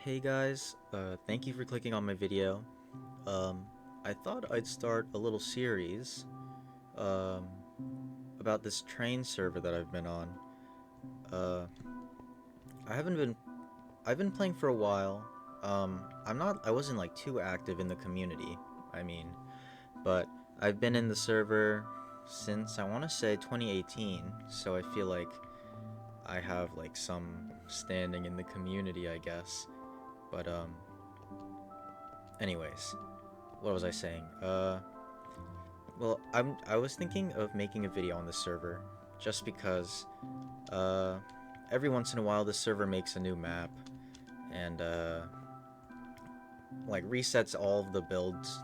Hey guys, thank you for clicking on my video. Um, I thought I'd start a little series um, about this train server that I've been on. Uh, I haven't been, I've been playing for a while. I wasn't like too active in the community. I mean, but I've been in the server since I want to say 2018, so I feel like I have like some standing in the community, I guess. But anyways. What was I saying? Well, I was thinking of making a video on this server, just because, uh, every once in a while this server makes a new map, and like resets all of the builds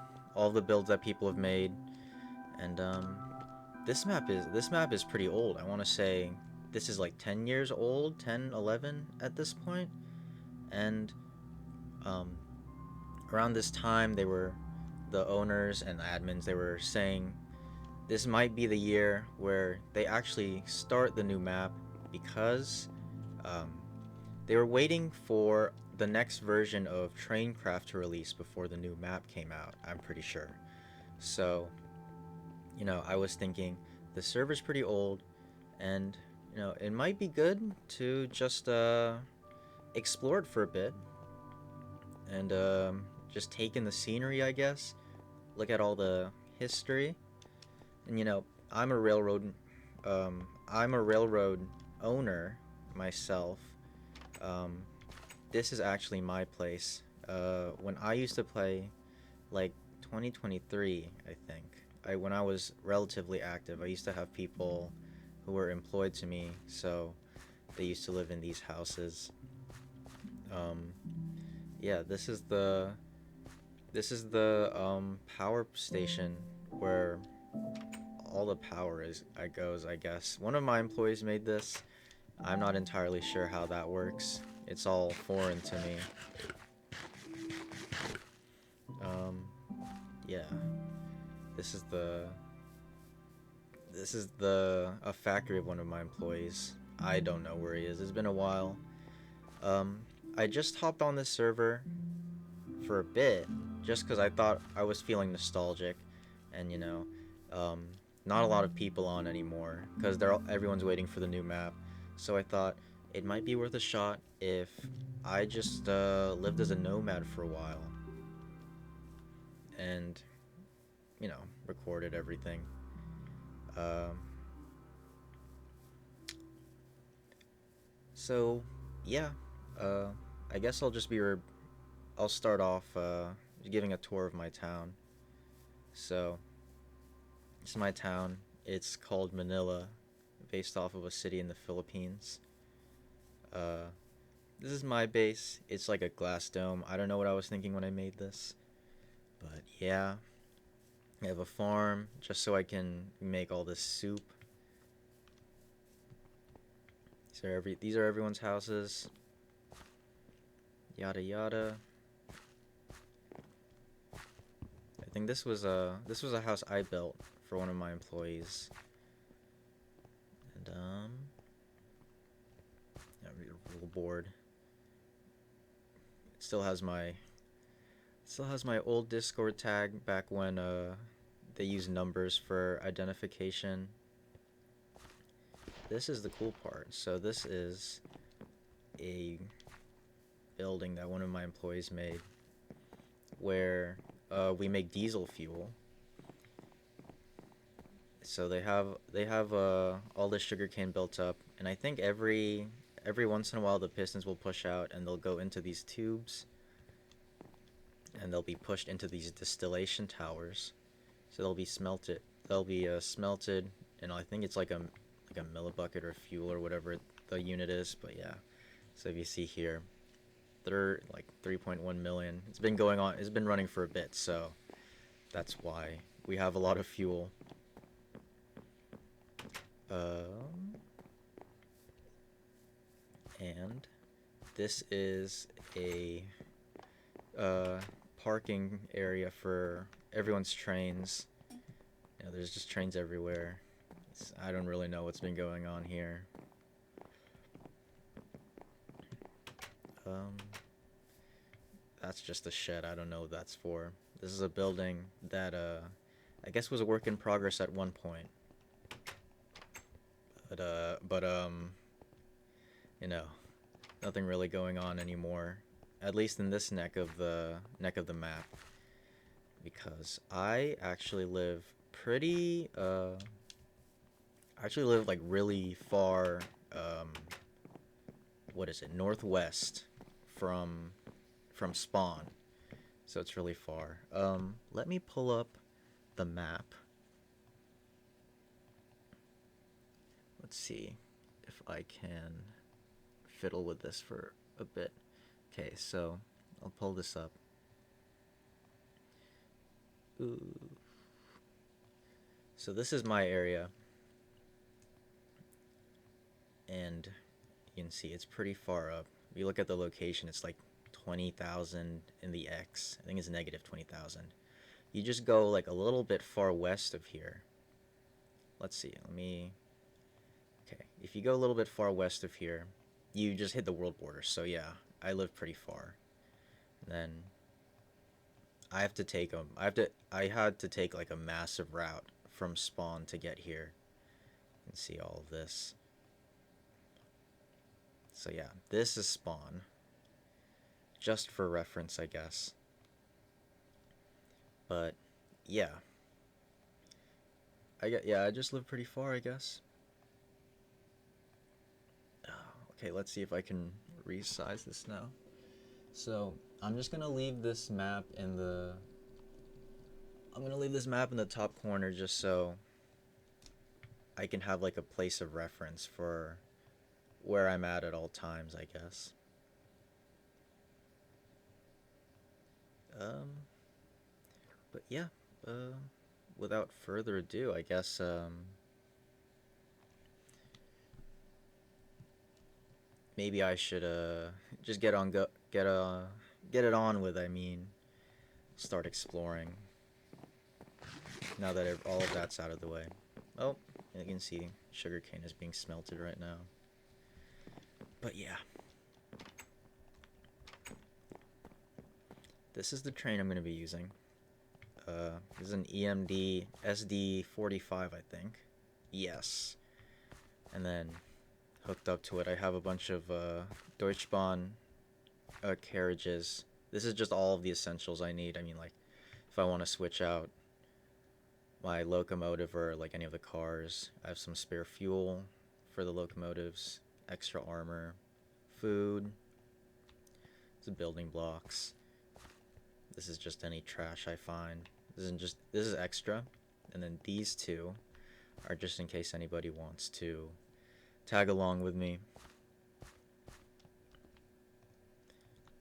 that people have made, and this map is pretty old. I want to say this is like 10 years old, 10, 11 at this point, and um, around this time the owners and admins, they were saying this might be the year where they actually start the new map because um, they were waiting for the next version of Trailcraft to release before the new map came out, I'm pretty sure. So, I was thinking the server's pretty old, and, it might be good to just explore it for a bit and just take in the scenery, I guess. Look at all the history. And I'm a railroad I'm a railroad owner myself. Um, this is actually my place. When I used to play, like 2023, I think. When I was relatively active, I used to have people who were employed to me, so they used to live in these houses. Um, yeah, this is the power station where all the power is I goes, I guess. One of my employees made this. I'm not entirely sure how that works. It's all foreign to me. Um, yeah. This is the a factory of one of my employees. I don't know where he is. It's been a while. Um, I just hopped on this server for a bit just because I thought I was feeling nostalgic, and um, not a lot of people on anymore because everyone's waiting for the new map. So I thought it might be worth a shot if I just lived as a nomad for a while and recorded everything. Um, so yeah, uh, I guess I'll start off giving a tour of my town. So it's my town. It's called Manila, based off of a city in the Philippines. Uh, this is my base. It's like a glass dome. I don't know what I was thinking when I made this, but yeah, I have a farm just so I can make all this soup. These are everyone's houses. Yada yada. I think this was a house I built for one of my employees. And yeah, rule board. It still has my old Discord tag back when they used numbers for identification. This is the cool part. So this is a building that one of my employees made where we make diesel fuel. So they have all the sugarcane built up, and I think every once in a while the pistons will push out and they'll go into these tubes, and they'll be pushed into these distillation towers. So They'll be smelted, and I think it's like a millibucket or fuel or whatever the unit is. But yeah, so if you see here, they're like 3.1 million. It's been going on. It's been running for a bit, so that's why we have a lot of fuel. Um, and this is a uh, parking area for everyone's trains. There's just trains everywhere. I don't really know what's been going on here. Um, That's just a shed. I don't know what that's for. This is a building that I guess was a work in progress at one point. But you know, nothing really going on anymore. At least in this neck of the map, because I actually live pretty I actually live like really far what is it? Northwest from spawn. So it's really far. Let me pull up the map. Let's see if I can fiddle with this for a bit. Okay, so I'll pull this up. Ooh. So this is my area. And you can see it's pretty far up. If you look at the location, it's like 20,000 in the X. I think it's negative 20,000. You just go like a little bit far west of here. Let's see, okay, if you go a little bit far west of here, you just hit the world border. So yeah, I live pretty far. And then I have to take I had to take like a massive route from spawn to get here. You can see all of this. So yeah, this is spawn. Just for reference, I guess. But yeah. I just live pretty far, I guess. Okay, let's see if I can resize this now. So I'm just gonna leave this map in the top corner just so I can have like a place of reference for where I'm at all times, I guess. But yeah, without further ado, I guess maybe I should just get it on with. I mean, start exploring. Now that all of that's out of the way. Oh, you can see sugarcane is being smelted right now. But yeah. This is the train I'm going to be using. This is an EMD SD45, I think. Yes. And then hooked up to it, I have a bunch of Deutsche Bahn carriages. This is just all of the essentials I need. I mean, like, if I want to switch out my locomotive or like any of the cars, I have some spare fuel for the locomotives, extra armor, food, some building blocks. This is just any trash I find. This is extra, and then these two are just in case anybody wants to tag along with me.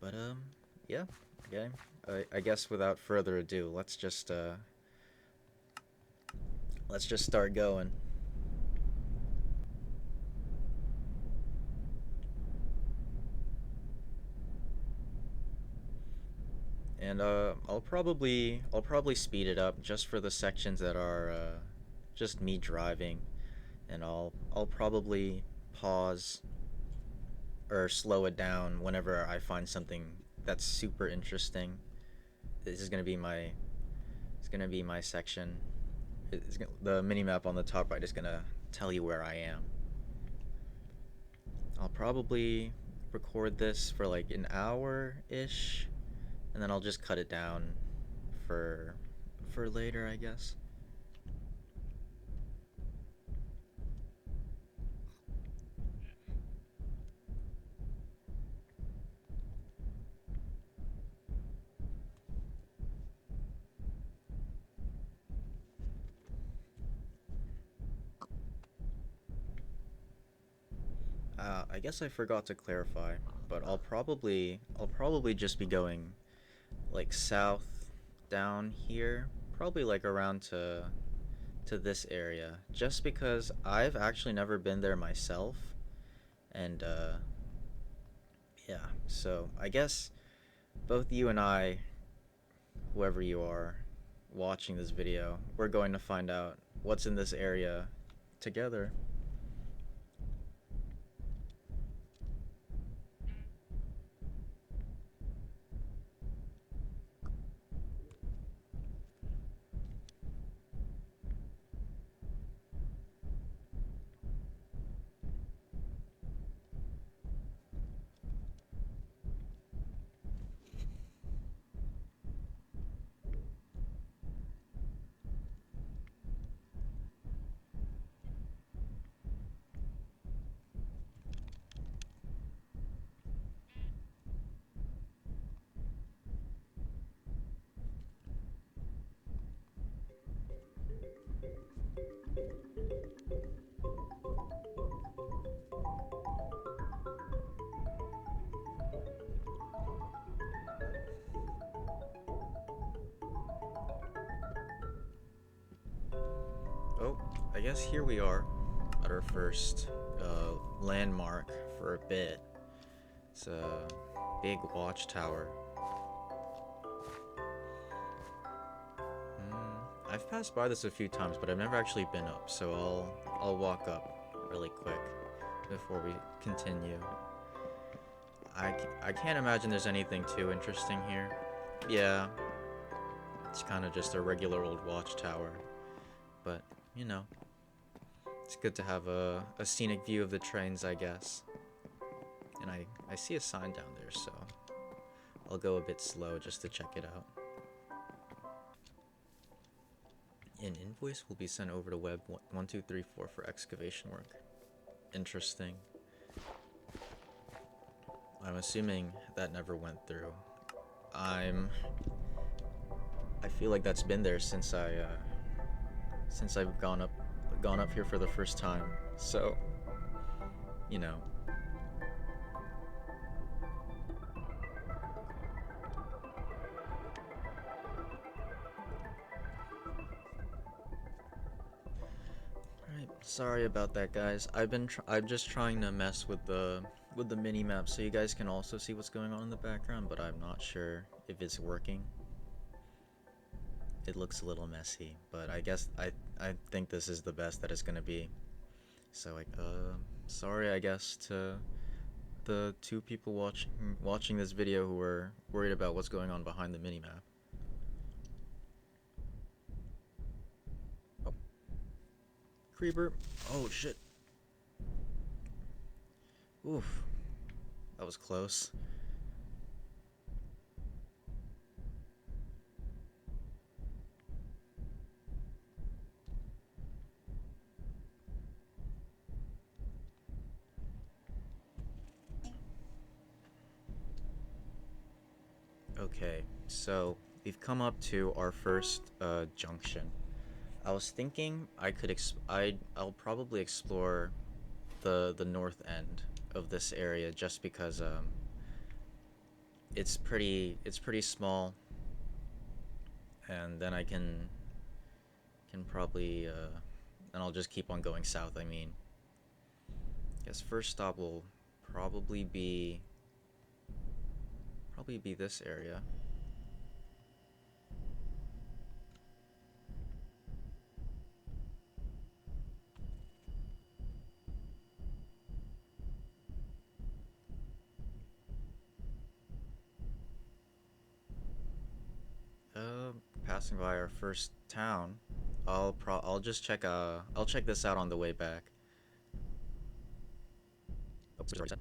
But yeah, okay. I guess without further ado, let's just start going. And I'll probably speed it up just for the sections that are just me driving, and I'll probably pause or slow it down whenever I find something that's super interesting. This is gonna be my section. The mini map on the top right is gonna tell you where I am. I'll probably record this for like an hour ish, and then I'll just cut it down for later, I guess. I guess I forgot to clarify, but I'll probably just be going like south down here, probably like around to this area, just because I've actually never been there myself, and yeah, so I guess both you and I, whoever you are watching this video, we're going to find out what's in this area together. I guess here we are at our first landmark for a bit. It's a big watchtower. I've passed by this a few times, but I've never actually been up, so I'll walk up really quick before we continue. I can't imagine there's anything too interesting here. Yeah, it's kind of just a regular old watchtower, but you know, it's good to have a scenic view of the trains, I guess. And I see a sign down there, so I'll go a bit slow just to check it out. An invoice will be sent over to web 1234 for excavation work. Interesting. I'm assuming that never went through. I feel like that's been there since I've gone up here for the first time. So, you know. Alright, sorry about that, guys. I'm just trying to mess with the mini map so you guys can also see what's going on in the background, but I'm not sure if it's working. It looks a little messy, but I guess I think this is the best that it's gonna be. So like, sorry, I guess, to the two people watching this video who are worried about what's going on behind the minimap. Oh. Creeper. Oh shit. Oof. That was close. Okay, so we've come up to our first junction. I was thinking I'll probably explore the north end of this area just because it's pretty small, and then I can probably and I'll just keep on going south. I mean, I guess first stop will probably be this area. Passing by our first town. I'll just check I'll check this out on the way back. Oh, already set.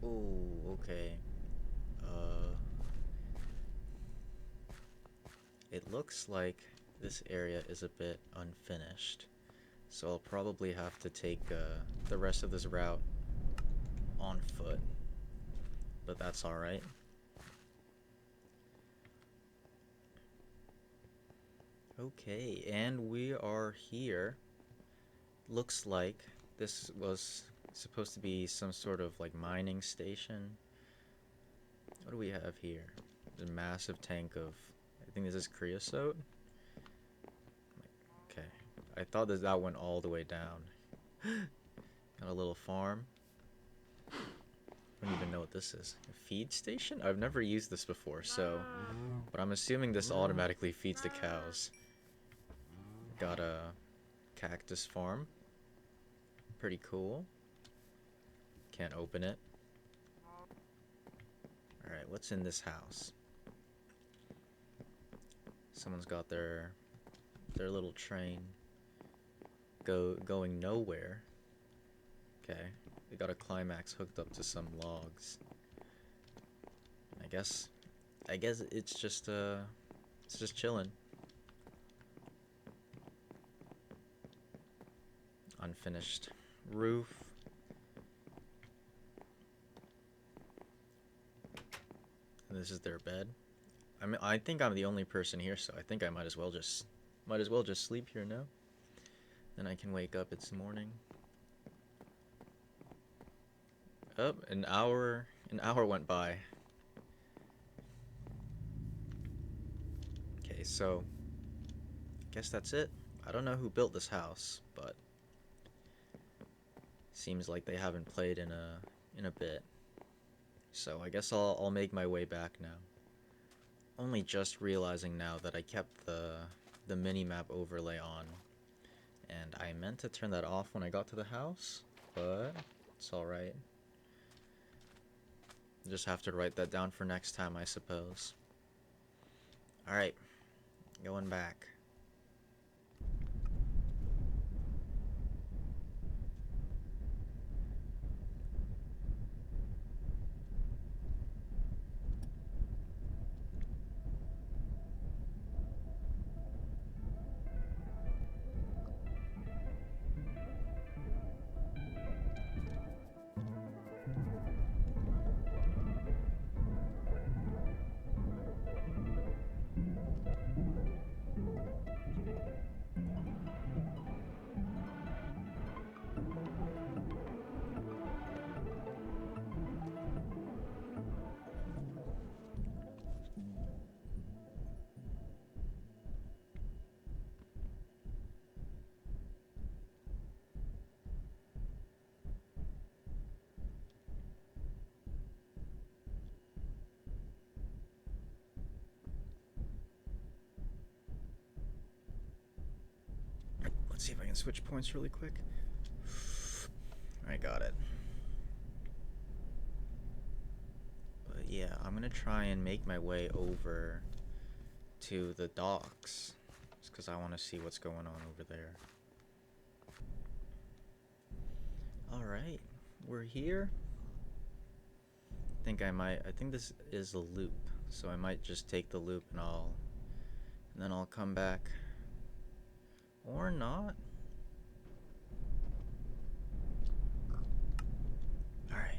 Oh, okay. It looks like this area is a bit unfinished, so I'll probably have to take the rest of this route on foot, but that's alright. Okay, and we are here. Looks like this was supposed to be some sort of like mining station. What do we have here? There's a massive tank of, I think this is creosote. Okay, I thought that went all the way down. Got a little farm. don't even know what this is. A feed station? I've never used this before, so... But I'm assuming this automatically feeds the cows. Got a cactus farm. Pretty cool. Can't open it. Alright, what's in this house? Someone's got their little train going nowhere. Okay, we got a climax hooked up to some logs. I guess it's just chilling. Unfinished roof. And this is their bed. I mean, I think I'm the only person here, so I think I might as well just sleep here now. Then I can wake up. It's morning. Oh, an hour went by. Okay, so guess that's it. I don't know who built this house, but seems like they haven't played in a bit. So I guess I'll make my way back now. Only just realizing now that I kept the minimap overlay on, and I meant to turn that off when I got to the house, but it's alright. Just have to write that down for next time, I suppose. Alright, going back. Let's see if I can switch points really quick. I got it. But yeah, I'm gonna try and make my way over to the docks, just because I want to see what's going on over there. Alright, we're here. I think this is a loop, so I might just take the loop and then I'll come back. Or not. Alright.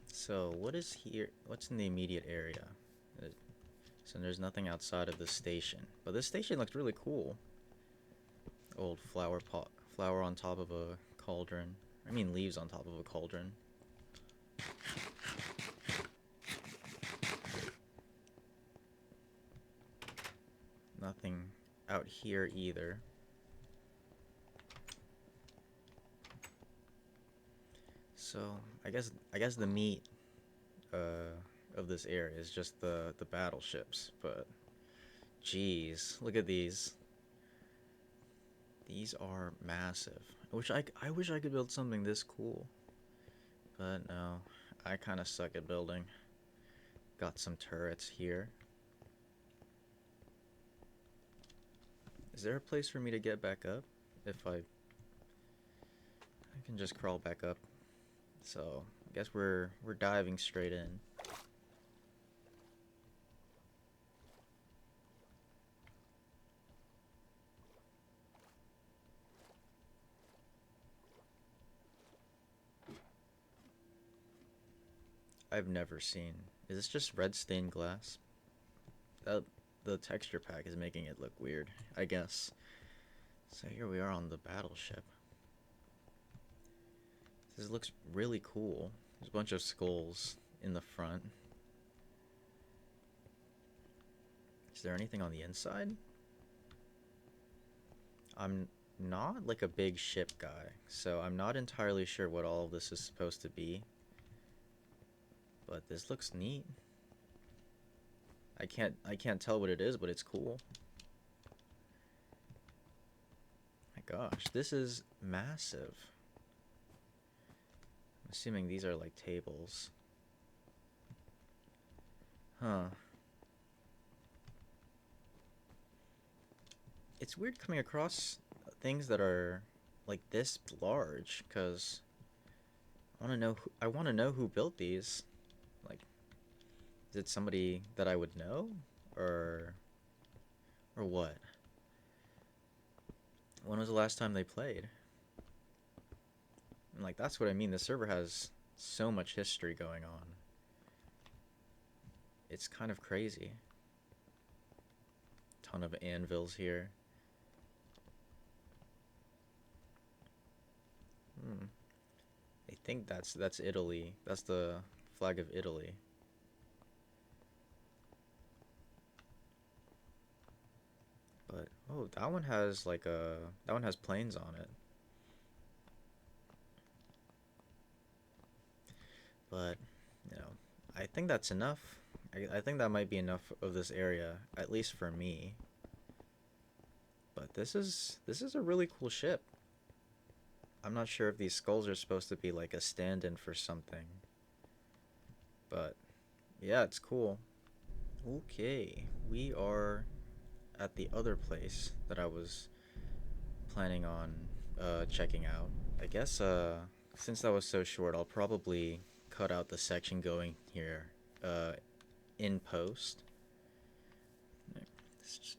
So, what is here? What's in the immediate area? So there's nothing outside of the station. But this station looks really cool. Old flower pot. Flower on top of a cauldron. I mean leaves on top of a cauldron. Nothing out here either. So I guess the meat of this area is just the battleships, but geez, look at these. These are massive. I wish I could build something this cool. But no, I kind of suck at building. Got some turrets here. Is there a place for me to get back up? If I can just crawl back up. So, I guess we're diving straight in. I've never seen. Is this just red stained glass? The texture pack is making it look weird, I guess. So here we are on the battleship. This looks really cool. There's a bunch of skulls in the front. Is there anything on the inside? I'm not like a big ship guy, so I'm not entirely sure what all of this is supposed to be. But this looks neat. I can't tell what it is, but it's cool. My gosh, this is massive. I'm assuming these are like tables. Huh. It's weird coming across things that are like this large, cuz I want to know who built these. Like, is it somebody that I would know, or what? When was the last time they played? And like, that's what I mean. The server has so much history going on. It's kind of crazy. Ton of anvils here. I think that's Italy. That's the flag of Italy. But oh, that one has like that one has planes on it. But, you know, I think that's enough. I think that might be enough of this area, at least for me. But this is a really cool ship. I'm not sure if these skulls are supposed to be like a stand-in for something. But yeah, it's cool. Okay, we are at the other place that I was planning on checking out. I guess since that was so short, I'll probably cut out the section going here in post.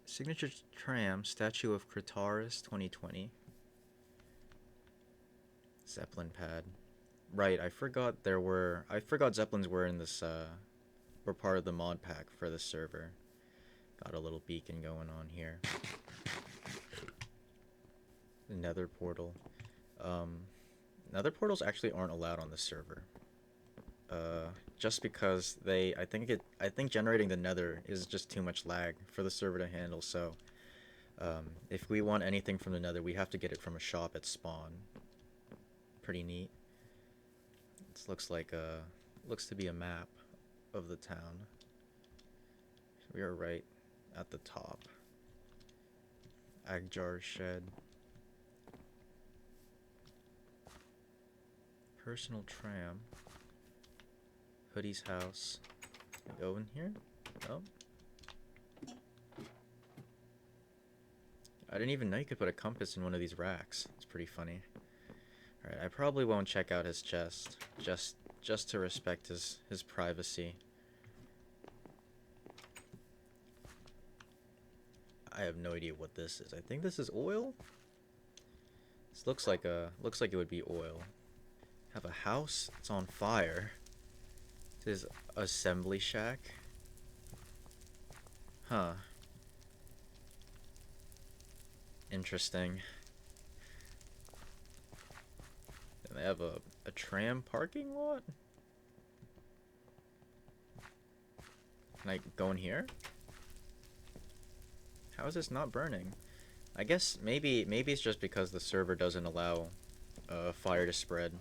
Signature tram, statue of Crataris 2020. Zeppelin pad. Right, I forgot Zeppelins were in this were part of the mod pack for the server. Got a little beacon going on here. The nether portal. Nether portals actually aren't allowed on the server. Just because I think generating the nether is just too much lag for the server to handle, so if we want anything from the nether, we have to get it from a shop at spawn. Pretty neat. This looks to be a map of the town. We are right at the top. Agjar's shed. Personal tram. Hoodie's house. Go in here? Oh. I didn't even know you could put a compass in one of these racks. It's pretty funny. Alright, I probably won't check out his chest. Just to respect his privacy. I have no idea what this is. I think this is oil? This looks like it would be oil. Have a house that's on fire. This is assembly shack. Huh. Interesting. And they have a tram parking lot? Can I go in here? How is this not burning? I guess maybe it's just because the server doesn't allow fire to spread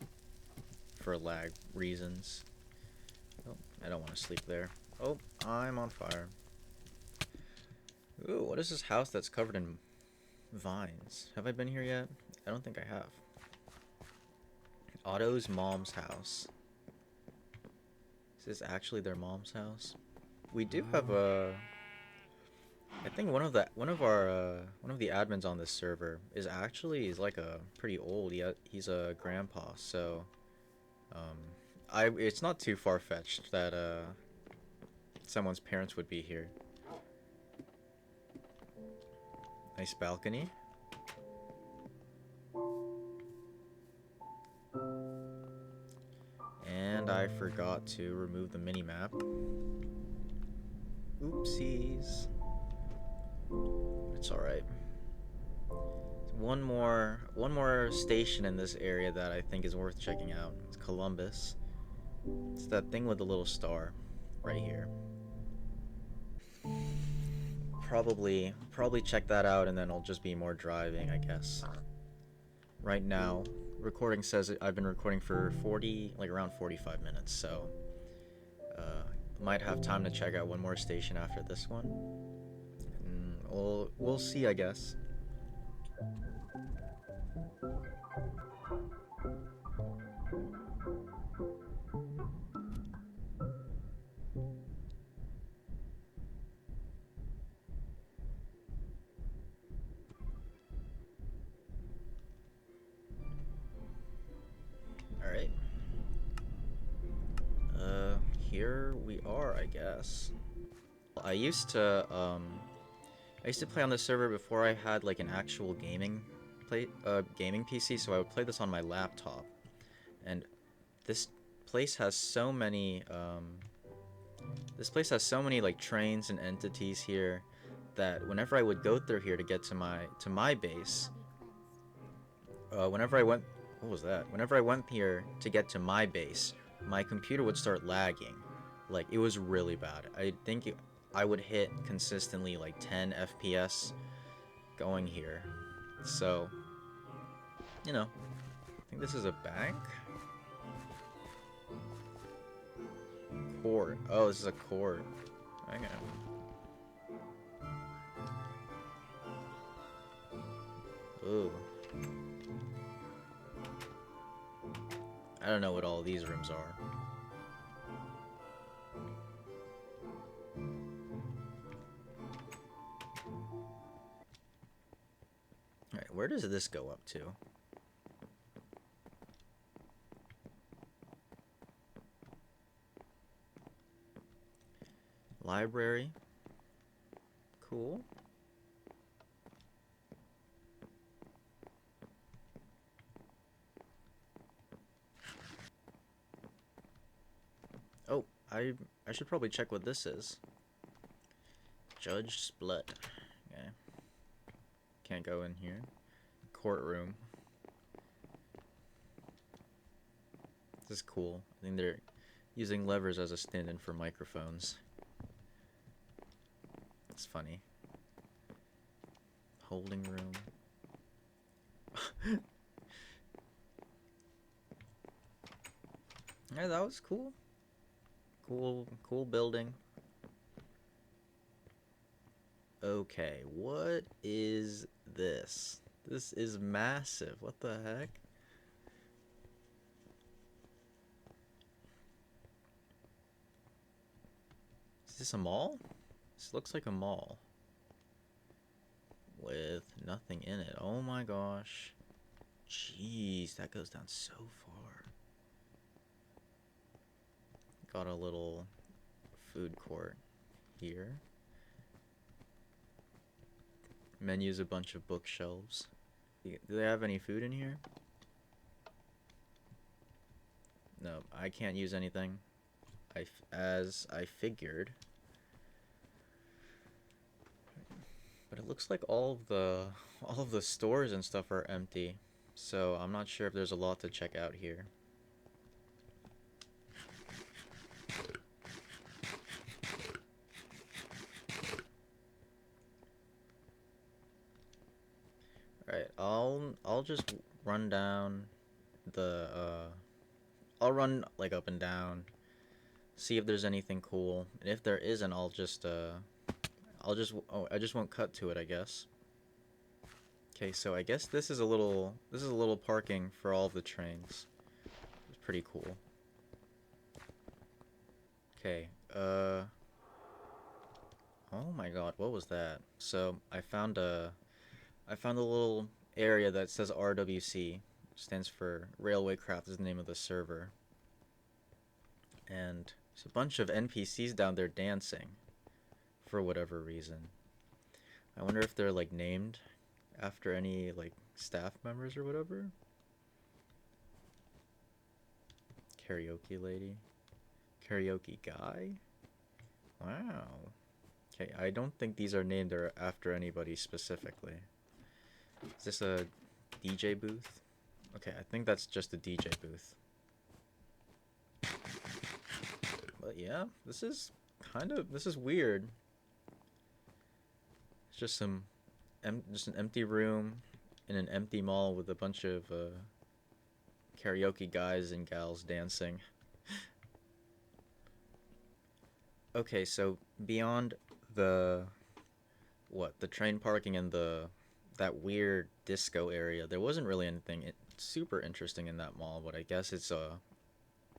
for lag reasons. Oh, I don't want to sleep there. Oh, I'm on fire. Ooh, what is this house that's covered in vines? Have I been here yet? I don't think I have. Otto's mom's house. Is this actually their mom's house? We do have a... I think one of the admins on this server is like a pretty old. He's a grandpa, so it's not too far-fetched that someone's parents would be here. Nice balcony. And I forgot to remove the mini-map. Oopsies. It's alright. One more station in this area that I think is worth checking out. It's Columbus. It's that thing with the little star right here. probably check that out, and then I'll just be more driving, I guess. Right now, recording says I've been recording for 40, like around 45 minutes, so might have time to check out one more station after this one. And we'll see, I guess. All right. Here we are, I guess. I used to play on this server before I had like an actual gaming PC, so I would play this on my laptop. And this place has so many like trains and entities here that whenever I would go through here to get to my base, whenever I went what was that? Whenever I went here to get to my base, my computer would start lagging. Like, it was really bad. I would hit consistently like 10 FPS going here. So, I think this is a bank? Court. Oh, this is a court. Okay. Ooh. I don't know what all these rooms are. Alright, where does this go up to? Library. Cool. Oh, I should probably check what this is. Judge Split. Okay. Can't go in here. Courtroom. This is cool. I think they're using levers as a stand-in for microphones. It's funny. Holding room. Yeah, that was cool. Cool building. Okay, what is this? This is massive. What the heck? Is this a mall? This looks like a mall. With nothing in it. Oh my gosh. Jeez, that goes down so far. Got a little food court here. Menu's a bunch of bookshelves. Do they have any food in here? No, I can't use anything. As I figured. But it looks like all of the stores and stuff are empty. So I'm not sure if there's a lot to check out here. Alright, I'll just run down the I'll run like up and down, see if there's anything cool. And if there isn't, I just won't cut to it, I guess. Okay, so I guess this is a little parking for all of the trains. It's pretty cool. Okay, oh my god, what was that? So I found a little area that says RWC, stands for Railwaycraft, is the name of the server. And there's a bunch of NPCs down there dancing for whatever reason. I wonder if they're like named after any like staff members or whatever. Karaoke lady. Karaoke guy. Wow. Okay, I don't think these are named after anybody specifically. Is this a DJ booth? Okay, I think that's just a DJ booth. But yeah, this is weird. just just an empty room in an empty mall with a bunch of karaoke guys and gals dancing. Okay, so beyond the the train parking and the that weird disco area, there wasn't really anything super interesting in that mall, but I guess it's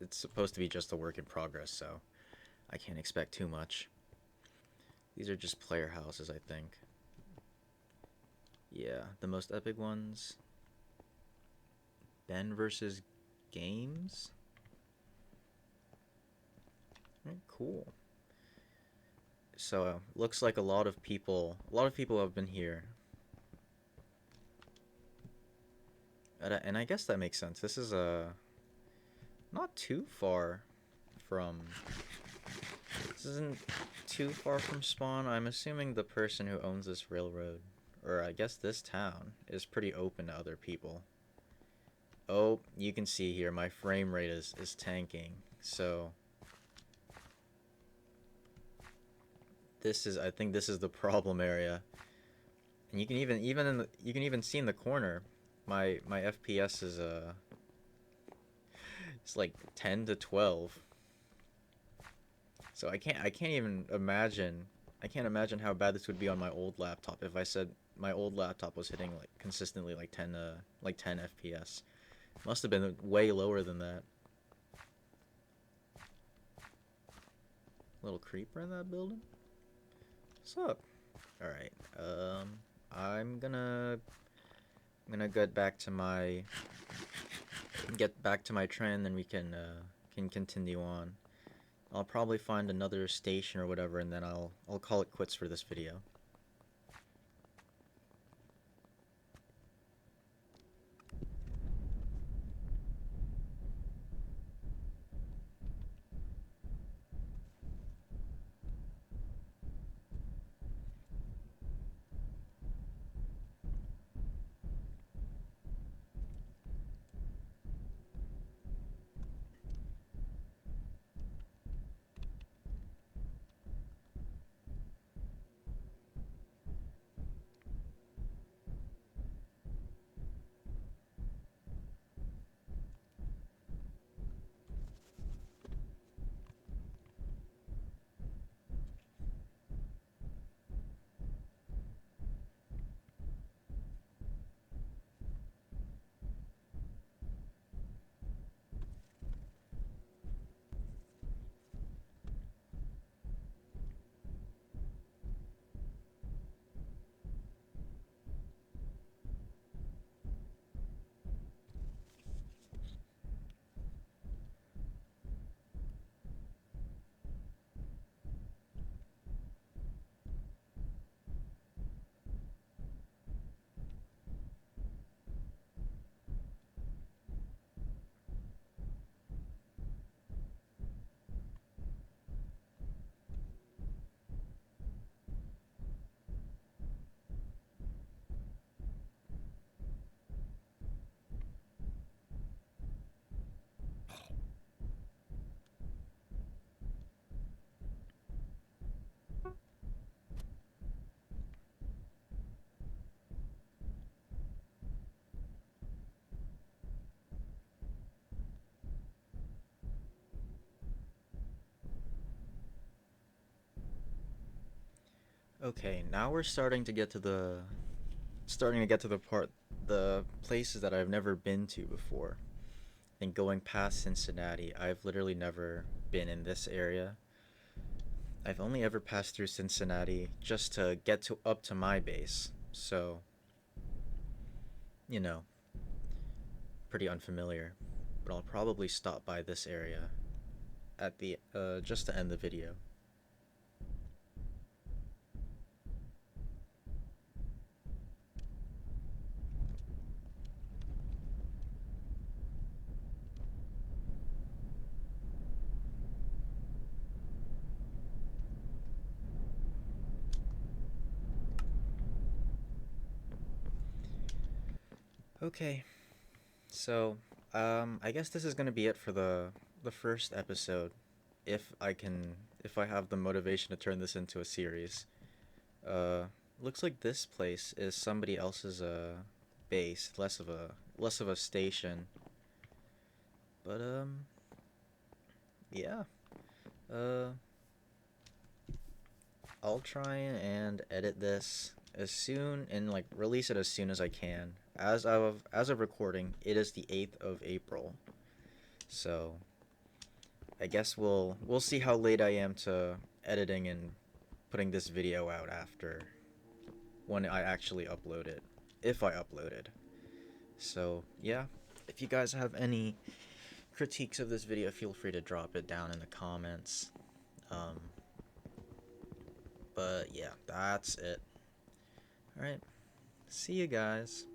supposed to be just a work in progress, so I can't expect too much. These are just player houses, I think. Yeah, the most epic ones. Ben versus Games. Cool. So looks like a lot of people have been here, and I guess that makes sense. This is not too far from. This isn't too far from spawn. I'm assuming the person who owns this railroad, or I guess this town, is pretty open to other people. Oh, you can see here my frame rate is tanking. So I think this is the problem area. And you can you can even see in the corner my FPS is it's like 10 to 12. So I can't even imagine I can't imagine how bad this would be on my old laptop if I said my old laptop was hitting like consistently like 10 FPS. Must have been way lower than that. Little creeper in that building. What's up? All right. I'm gonna get back to my train, then we can continue on. I'll probably find another station or whatever, and then I'll call it quits for this video. Okay, now we're starting to get to the places that I've never been to before. And going past Cincinnati, I've literally never been in this area. I've only ever passed through Cincinnati just to get to up to my base. So, you know, pretty unfamiliar. But I'll probably stop by this area at the just to end the video. Okay. So, I guess this is going to be it for the first episode if I have the motivation to turn this into a series. Uh looks like this place is somebody else's base, less of a station. But yeah. Uh I'll try and edit this as soon and like release it as soon as I can. As of recording, it is the 8th of April. So, I guess we'll see how late I am to editing and putting this video out after when I actually upload it, if I upload it. So, yeah, if you guys have any critiques of this video, feel free to drop it down in the comments. Um, but yeah, that's it. Alright, see you guys.